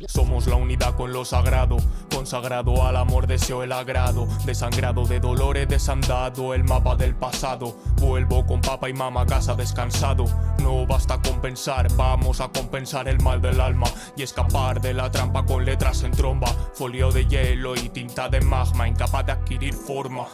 Somos la unidad con lo sagrado, consagrado al amor, deseo el agrado, desangrado de dolores, desandado el mapa del pasado. Vuelvo con papá y mamá a casa descansado. No basta compensar, vamos a compensar el mal del alma y escapar de la trampa con letras en tromba, folio de hielo y tinta de magma, incapaz de adquirir forma.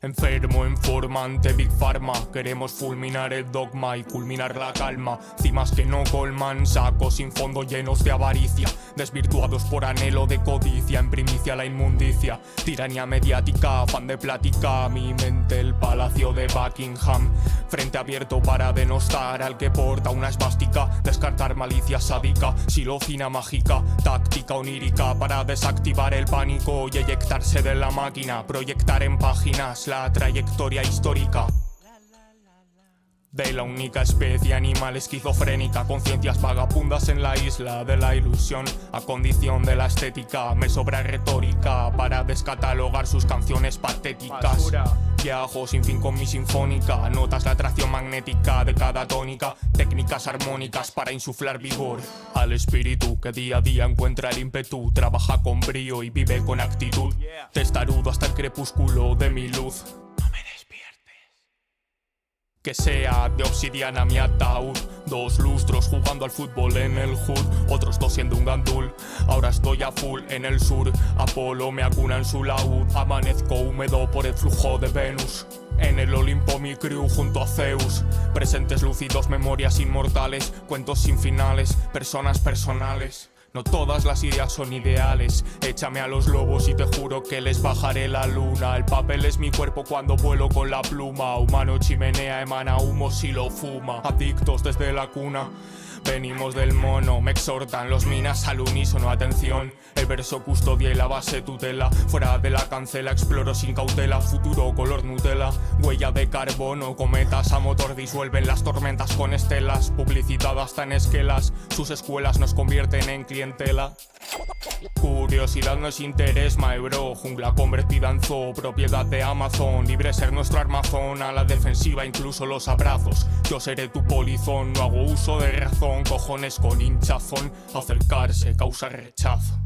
Enfermo en forma ante Big Pharma. Queremos fulminar el dogma y culminar la calma. Cimas que no colman, sacos sin fondo llenos de avaricia, desvirtuados por anhelo de codicia, en primicia la inmundicia. Tiranía mediática, afán de plática, mi mente el palacio de Buckingham. Frente abierto para denostar al que porta una esvástica, descartar malicia sádica, silofina mágica, táctica onírica para desactivar el pánico y eyectarse de la máquina, proyectar en páginas la trayectoria histórica de la única especie animal esquizofrénica, conciencias vagabundas en la isla de la ilusión, a condición de la estética. Me sobra retórica para descatalogar sus canciones patéticas. Basura. Viajo sin fin con mi sinfónica, notas la atracción magnética de cada tónica, técnicas armónicas para insuflar vigor al espíritu que día a día encuentra el ímpetu, trabaja con brío y vive con actitud, testarudo hasta el crepúsculo de mi luz. Que sea de obsidiana mi ataúd, 2 lustros jugando al fútbol en el hood, otros 2 siendo un gandul. Ahora estoy a full en el sur, Apolo me acuna en su laúd, amanezco húmedo por el flujo de Venus. En el Olimpo mi crew junto a Zeus, presentes lúcidos, memorias inmortales, cuentos sin finales, personas personales. No todas las ideas son ideales, échame a los lobos y te juro que les bajaré la luna. El papel es mi cuerpo cuando vuelo con la pluma, humano chimenea emana humo si lo fuma. Adictos desde la cuna, venimos del mono, me exhortan los minas al unísono, atención. El verso custodia y la base tutela, fuera de la cancela exploro sin cautela, futuro color Nutella, huella de carbono, cometas a motor disuelven las tormentas con estelas, publicidad hasta en esquelas, sus escuelas nos convierten en clientela. Curiosidad no es interés, my bro, jungla convertida en zoo, propiedad de Amazon, libre ser nuestro armazón, a la defensiva incluso los abrazos, yo seré tu polizón, no hago uso de razón, cojones con hinchazón, acercarse causa rechazo.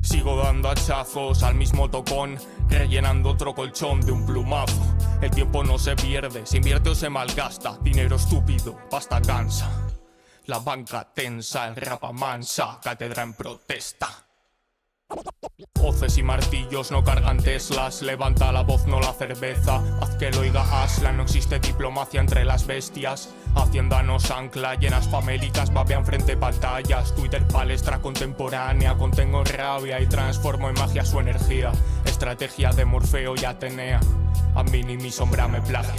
Sigo dando hachazos al mismo tocón, rellenando otro colchón de un plumazo. El tiempo no se pierde, se invierte o se malgasta, dinero estúpido, pasta cansa. La banca tensa, el rap amansa, cátedra en protesta. Hoces y martillos no cargan Teslas, levanta la voz no la cerveza, haz que lo oiga Aslan, no existe diplomacia entre las bestias. Hacienda nos ancla, llenas famélicas, babean frente pantallas, Twitter palestra contemporánea, contengo rabia y transformo en magia su energía. Estrategia de Morfeo y Atenea, a mí ni mi sombra me plagia.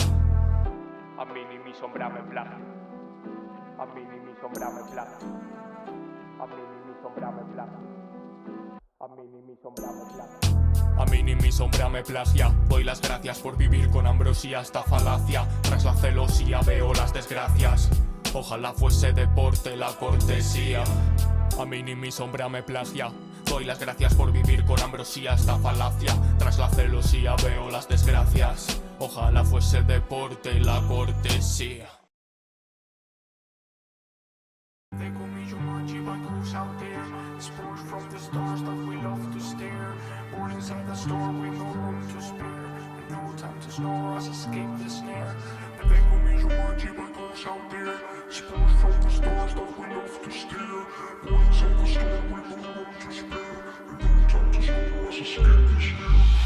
A mí ni mi sombra me plagia. A mí ni mi sombra me plagia. A mí ni mi sombra me plagia. A mí ni mi sombra me plagia. A mí ni mi sombra me plagia. Doy las gracias por vivir con ambrosía esta falacia. Tras la celosía veo las desgracias. Ojalá fuese deporte la cortesía. A mí ni mi sombra me plagia. Doy las gracias por vivir con ambrosía esta falacia. Tras la celosía veo las desgracias. Ojalá fuese deporte la cortesía. They call me Jumanji, my crew's out there. Spores from the stars that we love to stare. Born inside the storm with no room to spare. And no time to snore us escape the snare. They call me Jumanji, my crew's out there. Spores from the stars that we love to stare. Born inside the storm with no room to spare. And no time to snore us escape the snare.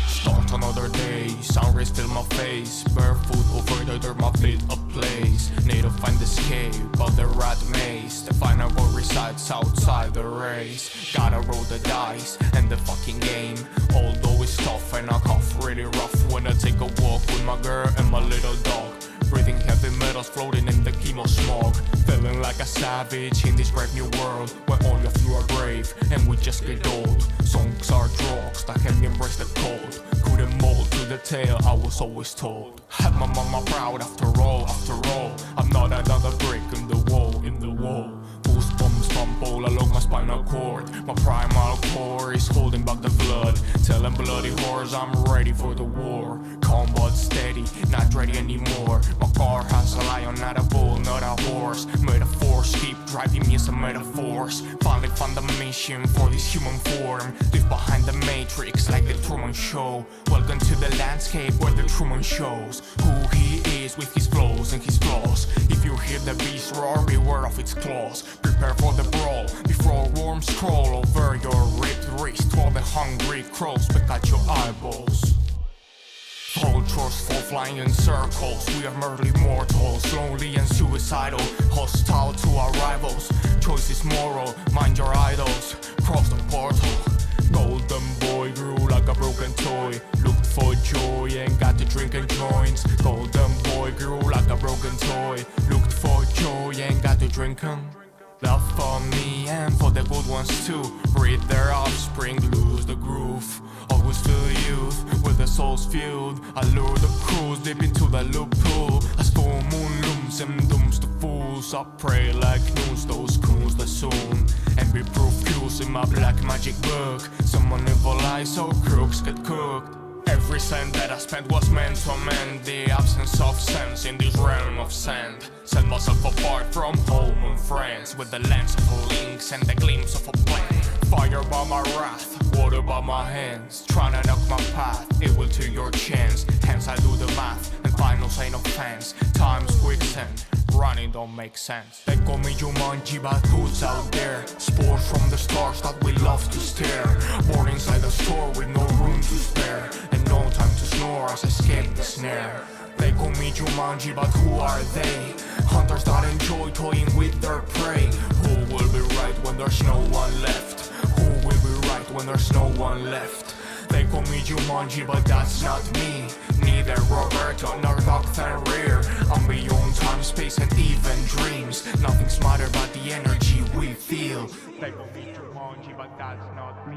Start another day, sound rays fill my face. Barefoot over the dirt, my feet a place. Need to find escape, but the rat maze. The final goal resides outside the race. Gotta roll the dice, and the fucking game. Although it's tough and I cough really rough when I take a walk with my girl and my little dog. Breathing heavy metals floating in the chemo smog. Feeling like a savage in this brave new world where all of you are brave and we just get old. Songs are drugs that help me embrace the cold. Couldn't mold to the tale I was always told. Had my mama proud after all, after all. I'm not another brick in the wall, in the wall. Goosebumps fumble along my spinal cord. My primal core is holding back the blood. Tell hell and bloody horse, I'm ready for the war. Combat steady, not ready anymore. My car has a lion, not a bull, not a horse. Metaphors keep driving me as a metaphors. Finally found the mission for this human form. Live behind the matrix like the Truman Show. Welcome to the landscape where the Truman shows who he is with his flows and his flaws. If you hear the beast roar, beware of its claws. Prepare for the brawl before worms crawl over your ripped wrist while the hungry crows pick at your eyeballs. Vultures fall flying in circles. We are merely mortals, lonely and suicidal, hostile to our rivals. Choice is moral, mind your idols. Cross the portal. Golden boy grew like a broken toy. Looked for joy and got to drinking joints. Golden boy grew like a broken toy. Looked for joy and got to drinking. Love for me and for the good ones too. Breed their offspring, lose the groove. Always feel youth with the soul's filled. Allure the crews deep into the loophole. As full moon looms and dooms the fools. I pray like news, those coons the soon. And be proof cues in my black magic book. Someone evil eyes so crooks get cooked. Every cent that I spent was meant to amend the absence of sense in this realm of sand. Set myself apart from home and friends with the lens of a lynx and the glimpse of a plan. Fire by my wrath, water by my hands. Trying to knock my path, it will to your chance. Hence I do the math and find no sign of fans. Time's quicksand, running don't make sense. They call me Jumanji, but who's out there? Spores from the stars that we love to stare. Born inside the store with no room to spare. And no time to snore as I escape the snare. They call me Jumanji, but who are they? Hunters that enjoy toying with their prey. Who will be right when there's no one left? Who will be right when there's no one left? They call me Jumanji, but that's not me. Neither Roberto nor Dr. Rear. I'm beyond time, space, and even dreams. Nothing's matter but the energy we feel. They call me Jumanji, but that's not me.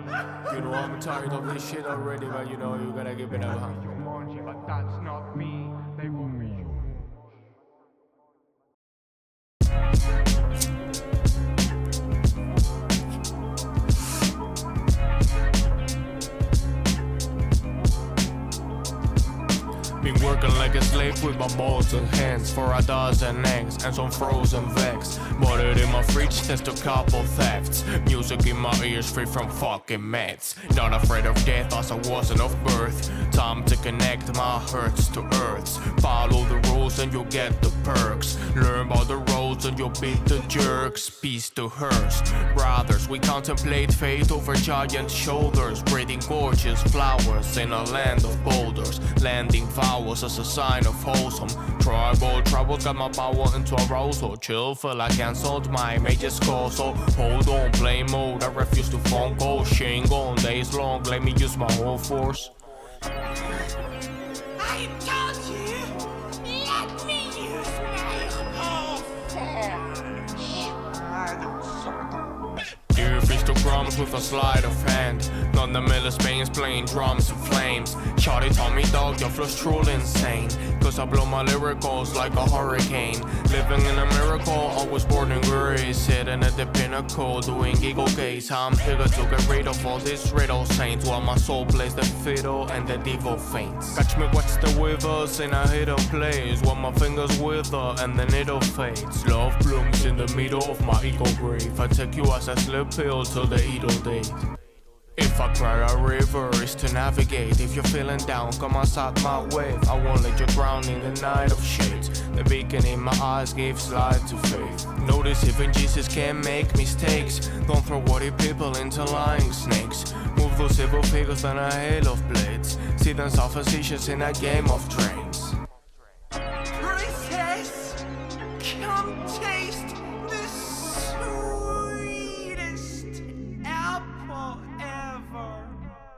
You know I'm tired of this shit already, but you know you gotta give it up. Jumanji, but that's not me. They call me Been working like a slave with my balls and hands for a dozen eggs and some frozen vex. Bought it in my fridge thanks to couple thefts. Music in my ears free from fucking meds. Not afraid of death as I wasn't of birth. Time to connect my hurts to earths. Follow the rules and you'll get the perks. Learn about the roads and you'll beat the jerks. Peace to Hearst. Brothers, we contemplate fate over giant shoulders. Breathing gorgeous flowers in a land of boulders. Landing vowels as a sign of wholesome. Tribal troubles got my power into arousal. Chill, feel I cancelled my mage's call. So hold on, play mode. I refuse to phone call. Shane gone days long. Let me use my whole force. I told you, let me use my whole force. Dear histograms with a sleight of hand. None the Miller Spain's playing drums and flames. Shawty told me dog, your flow's truly insane. Cause I blow my lyricals like a hurricane. Living in a miracle, always born in grace. Sitting at the pinnacle, doing eagle gaze. I'm here to get rid of all these riddle saints. While my soul plays the fiddle and the devil faints. Catch me watch the withers in a hidden place. While my fingers wither and the needle fades. Love blooms in the middle of my ego grave. I take you as a slip pill till the idle date. If I cry a river, it's to navigate. If you're feeling down, come outside my wave. I won't let you drown in the night of shades. The beacon in my eyes gives light to faith. Notice even Jesus can make mistakes. Don't throw worthy people into lying snakes. Move those evil figures on a hail of blades. See them self-facetious in a game of trains. Princess, come taste the sweetest apple ever.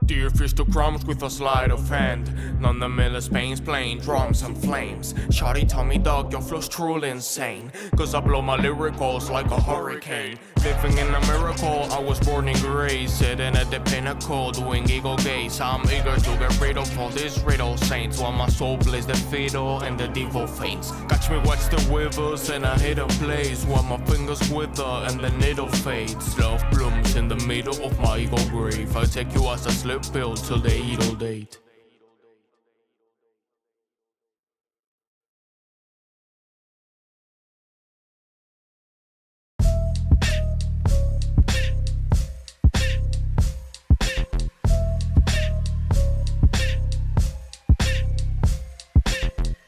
Dear histograms with a sleight of hand. None the Miller Spain's playing drums and flames. Shawty told me dog, your flow's truly insane. Cause I blow my lyricals like a hurricane. Living in a miracle, I was born in grace. Sitting at the pinnacle, doing eagle gaze. I'm eager to get rid of all these riddle saints. While my soul plays the fiddle and the devil faints. Catch me watch the withers in a hidden place. While my fingers wither and the needle fades. Love blooms in the middle of my ego grave. I take you as a slip red pill till they eat all date.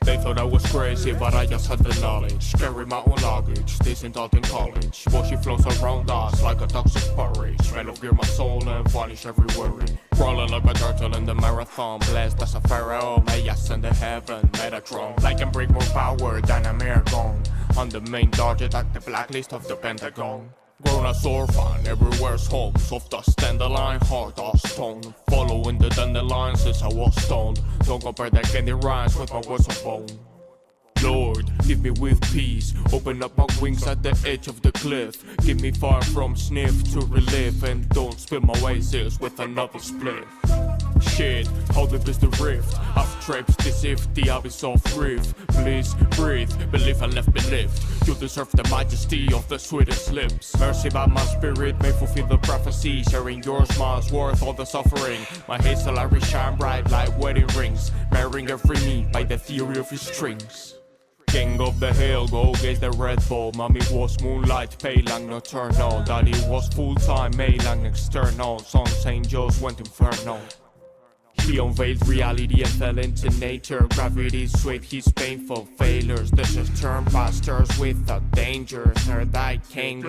They thought I was crazy, but I just had the knowledge. Carry my own luggage, this ain't taught in college. But she flows around us like a toxic porridge. Smell of gear my soul and vanish every worry. Crawling like a turtle in the marathon. Blessed as a pharaoh, may ascend to heaven. Metatron, I can bring more power than a marathon. I'm the main target at the blacklist of the Pentagon. Grown as orphan, everywhere's home. Soft as dandelion, hard as stone. Following the dandelion since I was stoned. Don't compare the candy rhymes with my words of bone. Lord, leave me with peace. Open up my wings at the edge of the cliff. Give me far from sniff to relive. And don't spill my oasis with another split. Shit, how deep is the rift? I've traps deceived the abyss of rift. Please breathe, believe and left me lift. You deserve the majesty of the sweetest lips. Mercy by my spirit may fulfill the prophecy. Sharing your smiles worth all the suffering. My hazel iris shine bright like wedding rings. Marrying every need by the theory of his strings. King of the hill, go gaze the Red Bull. Mommy was moonlight, pale and nocturnal. Daddy was full-time, male and external. Sons, angels went infernal. He unveiled reality and fell into nature. Gravity's sweet, his painful failures. This is turn pastors without danger. Third eye king,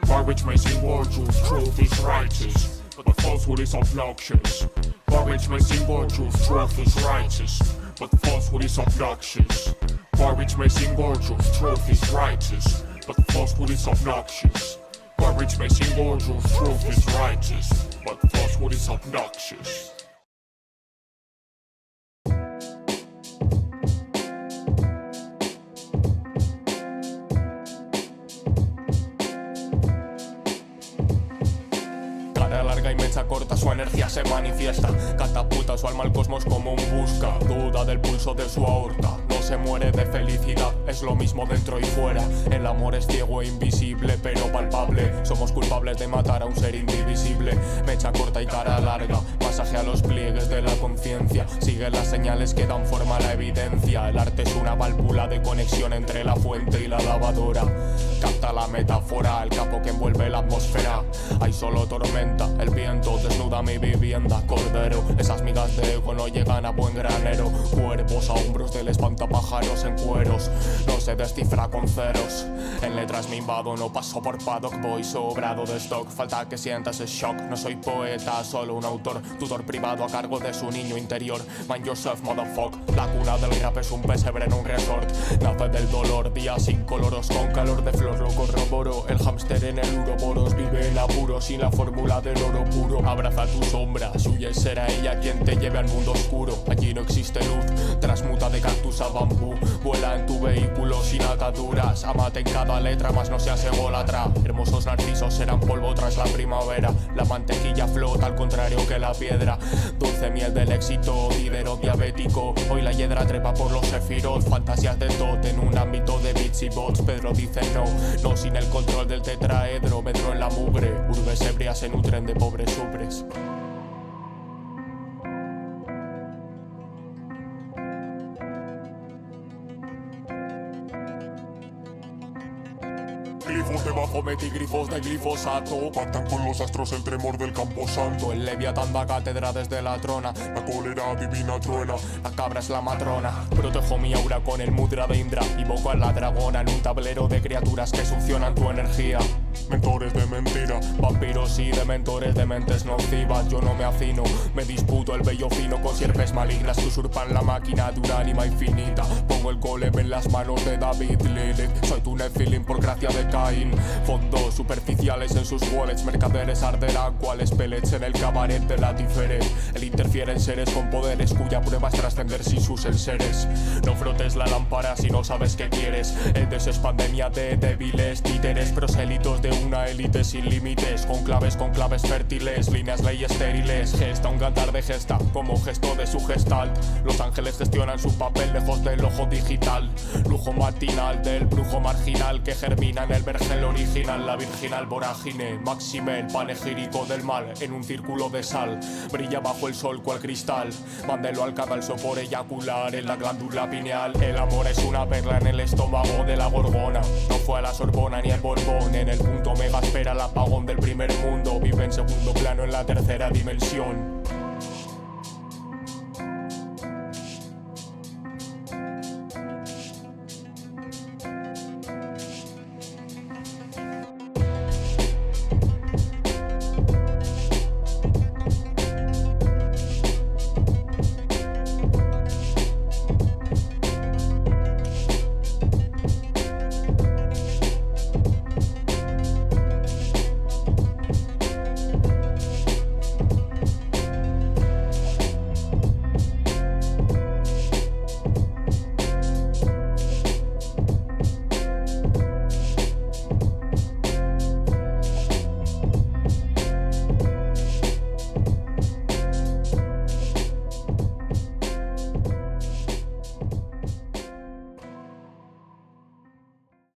garbage may seem virtuous, truth is righteous, but falsehood is obnoxious. Garbage may seem virtuous, truth is righteous, but falsehood is obnoxious. Garbage may seem virtuous, truth is righteous, but falsehood is obnoxious. Garbage may seem virtuous, truth is righteous, but falsehood is obnoxious. Cara larga y mecha corta, su energía se manifiesta. Catapulta su alma al cosmos como un busca. Duda del pulso de su aorta. No se muere de felicidad, es lo mismo dentro y fuera. El amor es ciego e invisible, pero palpable. Somos culpables de matar a un ser indivisible. Mecha corta y cara larga, pasaje a los pliegues de la conciencia. Sigue las señales que dan forma a la evidencia. El arte es una válvula de conexión entre la fuente y la lavadora. Capta la metáfora, el capo que envuelve la atmósfera. Hay solo tormenta, el viento desnuda mi vivienda. Cordero, esas migas de ego no llegan a buen granero. Cuervos a hombros del espantapájaros en cueros. No se descifra con ceros. En letras me invado, no paso por paddock. Voy sobrado de stock, falta que sientas el shock. No soy poeta, solo un autor. Tutor privado a cargo de su niño interior. Mind yourself, motherfucker. La cuna del rap es un pesebre en un resort. Nace del dolor, días incoloros con calor de flor. Lo corroboro, el hámster en el uroboros. Vive en apuros sin la fórmula del oro puro. Abraza tu sombra, suya será ella quien te lleve al mundo oscuro. Allí no existe luz, transmuta de cactus a bambú. Vuela en tu vehículo sin ataduras. Amate en cada letra, mas no seas ególatra. Hermosos narcisos serán polvo tras la primavera. La mantequilla flota al contrario que la piedra. Dulce miel del éxito, lídero diabético. Hoy la hiedra trepa por los sefirot. Fantasías de tot en un ámbito de bits y bots. Pedro dice no, no sin el control del tetraedro. Metro en la mugre, urbes ebrias se nutren de pobres supres. Glifos debajo metigrifos de glifosato. Pactan con los astros el tremor del camposanto. El Leviatán da cátedra desde la trona. La cólera divina truena, la cabra es la matrona. Protejo mi aura con el mudra de Indra. Invoco a la dragona en un tablero de criaturas que succionan tu energía. Mentores de mentira, vampiros y dementores de mentes nocivas. Yo no me afino, me disputo el vello fino con sierpes malignas que usurpan la máquina de un ánima infinita. Pongo el golem en las manos de David Lilith. Soy tu Nephilim por gracia de Caín. Fondos superficiales en sus wallets. Mercaderes arderán cuales pellets en el cabaret de la Tiferet. El interfiere en seres con poderes cuya prueba es trascender sin sus enseres. No frotes la lámpara si no sabes qué quieres. El des es pandemia de débiles títeres, prosélitos de una élite sin límites, con claves fértiles, líneas ley estériles, gesta un cantar de gesta, como gesto de su gestalt. Los ángeles gestionan su papel lejos del ojo digital, lujo matinal del brujo marginal que germina en el vergel original, la virginal vorágine, máxime el panegírico del mal, en un círculo de sal, brilla bajo el sol cual cristal, mándelo al cadalso por eyacular en la glándula pineal. El amor es una perla en el estómago de la gorgona, no fue a la Sorbona ni al Borbón, en el punto mega espera el apagón del primer mundo, vive en segundo plano en la tercera dimensión.